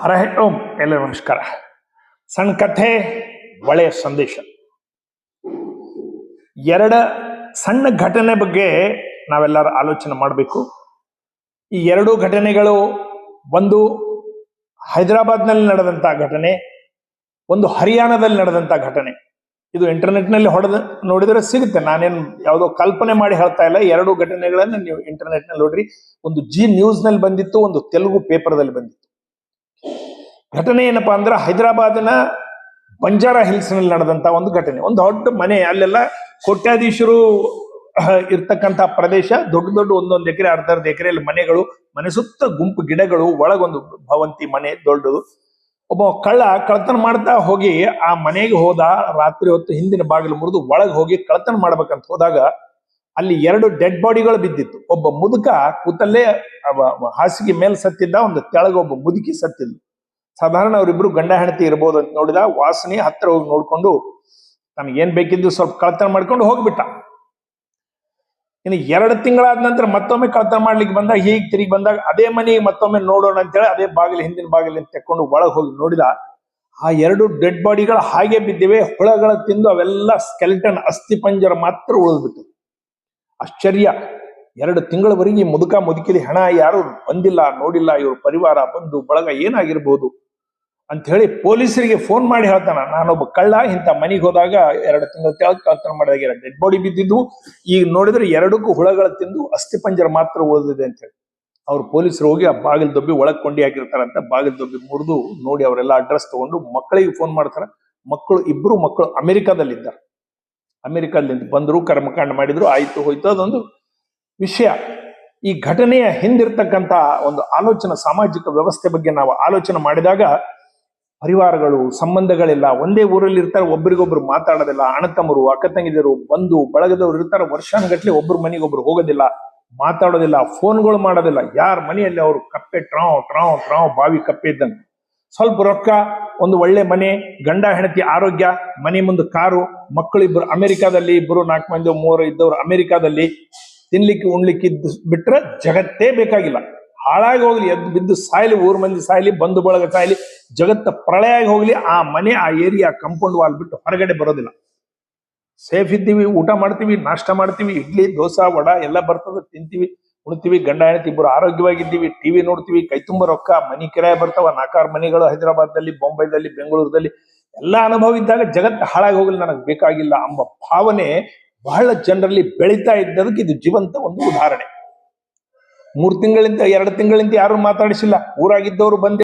ಹರ ಓಂ ಎಲ್ಲ ನಮಸ್ಕಾರ. ಸಣ್ಣ ಕಥೆ, ಒಳ್ಳೆಯ ಸಂದೇಶ. ಎರಡ ಸಣ್ಣ ಘಟನೆ ಬಗ್ಗೆ ನಾವೆಲ್ಲರೂ ಆಲೋಚನೆ ಮಾಡಬೇಕು. ಈ ಎರಡು ಘಟನೆಗಳು, ಒಂದು ಹೈದರಾಬಾದ್ನಲ್ಲಿ ನಡೆದಂತ ಘಟನೆ, ಒಂದು ಹರಿಯಾಣದಲ್ಲಿ ನಡೆದಂತ ಘಟನೆ. ಇದು ಇಂಟರ್ನೆಟ್ನಲ್ಲಿ ನೋಡಿದ್ರೆ ಸಿಗುತ್ತೆ. ನಾನೇನು ಯಾವುದೋ ಕಲ್ಪನೆ ಮಾಡಿ ಹೇಳ್ತಾ ಇಲ್ಲ. ಎರಡು ಘಟನೆಗಳನ್ನು ನೀವು ಇಂಟರ್ನೆಟ್ನಲ್ಲಿ ನೋಡ್ರಿ. ಒಂದು ಜಿ ನ್ಯೂಸ್ ನಲ್ಲಿ ಬಂದಿತ್ತು, ಒಂದು ತೆಲುಗು ಪೇಪರ್ದಲ್ಲಿ ಬಂದಿತ್ತು. ಘಟನೆ ಏನಪ್ಪಾ ಅಂದ್ರೆ, ಹೈದರಾಬಾದಿನ ಬಂಜಾರಾ ಹಿಲ್ಸ್ ನಲ್ಲಿ ನಡೆದಂತ ಒಂದು ಘಟನೆ. ಒಂದು ದೊಡ್ಡ ಮನೆ, ಅಲ್ಲೆಲ್ಲ ಕೋಟ್ಯಾಧೀಶರು ಇರ್ತಕ್ಕಂಥ ಪ್ರದೇಶ. ದೊಡ್ಡ ದೊಡ್ಡ ಒಂದೊಂದು ಎಕರೆ, ಅರ್ಧ ಎಕರೆಯಲ್ಲಿ ಮನೆಗಳು, ಮನೆ ಸುತ್ತ ಗುಂಪು ಗಿಡಗಳು, ಒಳಗೊಂದು ಭವಂತಿ ಮನೆ ದೊಡ್ಡದು. ಒಬ್ಬ ಕಳ್ಳತನ ಮಾಡ್ತಾ ಹೋಗಿ ಆ ಮನೆಗೆ ಹೋದ. ರಾತ್ರಿ ಹೊತ್ತು ಹಿಂದಿನ ಬಾಗಿಲು ಮುರಿದು ಒಳಗೆ ಹೋಗಿ ಕಳ್ಳತನ ಮಾಡ್ಬೇಕಂತ ಹೋದಾಗ ಅಲ್ಲಿ ಎರಡು ಡೆಡ್ ಬಾಡಿಗಳು ಬಿದ್ದಿತ್ತು. ಒಬ್ಬ ಮುದುಕ ಕೂತಲ್ಲೇ ಹಾಸಿಗೆ ಮೇಲೆ ಸತ್ತಿದ್ದ, ಒಂದು ತೆಳಗೆ ಒಬ್ಬ ಮುದುಕಿ ಸತ್ತಿದ್ಲು. ಸಾಧಾರಣ ಅವರಿಬ್ರು ಗಂಡ ಹೆಂಡತಿ ಇರ್ಬೋದು ಅಂತ ನೋಡಿದ. ವಾಸನೆ ಹತ್ರ ಹೋಗಿ ನೋಡ್ಕೊಂಡು ತನಗೇನ್ ಬೇಕಿದ್ದು ಸ್ವಲ್ಪ ಕಳ್ಳತನ ಮಾಡ್ಕೊಂಡು ಹೋಗ್ಬಿಟ್ಟ. ಇನ್ನು 2 ತಿಂಗಳಾದ ನಂತರ ಮತ್ತೊಮ್ಮೆ ಕಳ್ಳತನ ಮಾಡ್ಲಿಕ್ಕೆ ಬಂದಾಗ, ಹೀಗೆ ತಿರುಗಿ ಬಂದಾಗ ಅದೇ ಮನೆಗೆ ಮತ್ತೊಮ್ಮೆ ನೋಡೋಣ ಅಂತೇಳಿ ಅದೇ ಬಾಗಿಲು, ಹಿಂದಿನ ಬಾಗಿಲಿಂದ ತೆಕ್ಕೊಂಡು ಒಳಗೆ ಹೋಗಿ ನೋಡಿದ. ಆ 2 ಡೆಡ್ ಬಾಡಿಗಳು ಹಾಗೆ ಬಿದ್ದಿವೆ. ಹುಳಗಳ ತಿಂದು ಅವೆಲ್ಲ ಸ್ಕೆಲಿಟನ್, ಅಸ್ಥಿ ಪಂಜರ ಮಾತ್ರ ಉಳಿದ್ಬಿಟ್ಟು. ಆಶ್ಚರ್ಯ. 2 ತಿಂಗಳವರೆಗೆ ಮುದುಕ ಮುದುಕಿದ ಹೆಣ ಯಾರು ಬಂದಿಲ್ಲ, ನೋಡಿಲ್ಲ. ಇವ್ರ ಪರಿವಾರ, ಬಂಧು ಬಳಗ ಏನಾಗಿರ್ಬೋದು ಅಂತ ಹೇಳಿ ಪೊಲೀಸರಿಗೆ ಫೋನ್ ಮಾಡಿ ಹೇಳ್ತಾನ, ನಾನೊಬ್ಬ ಕಳ್ಳ ಇಂಥ ಮನೆಗೆ ಹೋದಾಗ 2 ತಿಂಗಳ ತೆಳಗ್ ಕಳ್ಳತನ ಮಾಡಿದಾಗ ಡೆಡ್ ಬಾಡಿ ಬಿದ್ದಿದ್ದು, ಈಗ ನೋಡಿದ್ರೆ 2ಕ್ಕೂ ಹುಳಗಳ ತಿಂದು ಅಸ್ಥಿ ಪಂಜರ ಮಾತ್ರ ಉಳಿದಿದೆ ಅಂತ ಹೇಳಿ. ಅವ್ರು ಪೊಲೀಸರು ಹೋಗಿ ಆ ಬಾಗಿಲು ದೊಬ್ಬಿ ಒಳಗ್ ಕೊಂಡಿ ಹಾಕಿರ್ತಾರಂತ. ಬಾಗಿಲು ದೊಬ್ಬಿ ಮುರಿದು ನೋಡಿ ಅವರೆಲ್ಲ ಅಡ್ರೆಸ್ ತಗೊಂಡು ಮಕ್ಕಳಿಗೆ ಫೋನ್ ಮಾಡ್ತಾರ. ಇಬ್ರು ಮಕ್ಕಳು ಅಮೆರಿಕಾದಲ್ಲಿದ್ದಾರೆ. ಅಮೆರಿಕಾದಿಂದ ಬಂದ್ರು, ಕರ್ಮಕಾಂಡ ಮಾಡಿದ್ರು, ಆಯ್ತು ಹೋಯ್ತು, ಅದೊಂದು ವಿಷಯ. ಈ ಘಟನೆಯ ಹಿಂದಿರ್ತಕ್ಕಂಥ ಒಂದು ಆಲೋಚನೆ, ಸಾಮಾಜಿಕ ವ್ಯವಸ್ಥೆ ಬಗ್ಗೆ ನಾವು ಆಲೋಚನೆ ಮಾಡಿದಾಗ, ಪರಿವಾರಗಳು, ಸಂಬಂಧಗಳೆಲ್ಲ ಒಂದೇ ಊರಲ್ಲಿ ಇರ್ತಾರೆ, ಒಬ್ರಿಗೊಬ್ರು ಮಾತಾಡೋದಿಲ್ಲ. ಅಣ್ಣತಮ್ಮರು, ಅಕ್ಕ ತಂಗಿದರು, ಬಂಧು ಬಳಗದವ್ರು ಇರ್ತಾರೆ. ವರ್ಷಾನುಗಟ್ಲೆ ಒಬ್ರು ಮನೆಗೆ ಒಬ್ರು ಹೋಗೋದಿಲ್ಲ, ಮಾತಾಡೋದಿಲ್ಲ, ಫೋನ್ಗಳು ಮಾಡೋದಿಲ್ಲ. ಯಾರ ಮನೆಯಲ್ಲಿ ಅವರು ಕಪ್ಪೆ ಟ್ರಾವ್ ಬಾವಿ ಕಪ್ಪೆ ಇದ್ದಂಗೆ. ಸ್ವಲ್ಪ ರೊಕ್ಕ, ಒಂದು ಒಳ್ಳೆ ಮನೆ, ಗಂಡ ಹೆಂಡತಿ ಆರೋಗ್ಯ, ಮನೆ ಮುಂದೆ ಕಾರು, ಮಕ್ಕಳು ಇಬ್ರು ಅಮೆರಿಕಾದಲ್ಲಿ, ಇಬ್ರು 4 ಮಂದಿ 3 ಇದ್ದವ್ರು ಅಮೆರಿಕಾದಲ್ಲಿ. ತಿನ್ಲಿಕ್ಕೆ ಉಣ್ಲಿಕ್ಕೆ ಇದ್ದು ಬಿಟ್ರೆ ಜಗತ್ತೇ ಬೇಕಾಗಿಲ್ಲ. ಹಾಳಾಗಿ ಹೋಗ್ಲಿ, ಎದ್ದು ಬಿದ್ದು ಸಾಯ್ಲಿ, ಊರ್ ಮಂದಿ ಸಾಯ್ಲಿ, ಬಂಧು ಬಳಗ ಸಾಯ್ಲಿ, ಜಗತ್ತ ಪ್ರಳಯ ಆಗಿ ಹೋಗ್ಲಿ, ಆ ಮನೆ, ಆ ಏರಿಯಾ ಕಾಂಪೌಂಡ್ ವಾಲ್ ಬಿಟ್ಟು ಹೊರಗಡೆ ಬರೋದಿಲ್ಲ. ಸೇಫ್ ಇದ್ದೀವಿ, ಊಟ ಮಾಡ್ತೀವಿ, ನಾಷ್ಟ ಮಾಡ್ತೀವಿ, ಇಡ್ಲಿ ದೋಸೆ ವಡ ಎಲ್ಲ ಬರ್ತದೆ, ತಿಂತೀವಿ, ಉಣ್ತೀವಿ, ಗಂಡ ಹೆಂಡತಿ ಇಬ್ಬರು ಆರೋಗ್ಯವಾಗಿದ್ದೀವಿ, ಟಿವಿ ನೋಡ್ತೀವಿ, ಕೈ ತುಂಬ ರೊಕ್ಕ, ಮನಿ ಕಿರಾಯ ಬರ್ತಾವ, 4 ಮನೆಗಳು ಹೈದರಾಬಾದ್ದಲ್ಲಿ, ಬೊಂಬೈದಲ್ಲಿ, ಬೆಂಗಳೂರಲ್ಲಿ ಎಲ್ಲ ಅನುಭವ ಇದ್ದಾಗ ಜಗತ್ತು ಹಾಳಾಗಿ ಹೋಗ್ಲಿ, ನನಗೆ ಬೇಕಾಗಿಲ್ಲ ಎಂಬ ಭಾವನೆ ಬಹಳ ಜನರಲ್ಲಿ ಬೆಳೀತಾ ಇದ್ದದಕ್ಕೆ ಇದು ಜೀವಂತ ಒಂದು ಉದಾಹರಣೆ. 3 ತಿಂಗಳಿಂದ 2 ತಿಂಗಳಿಂದ ಯಾರು ಮಾತಾಡಿಸಿಲ್ಲ. ಊರಾಗಿದ್ದವರು ಬಂದು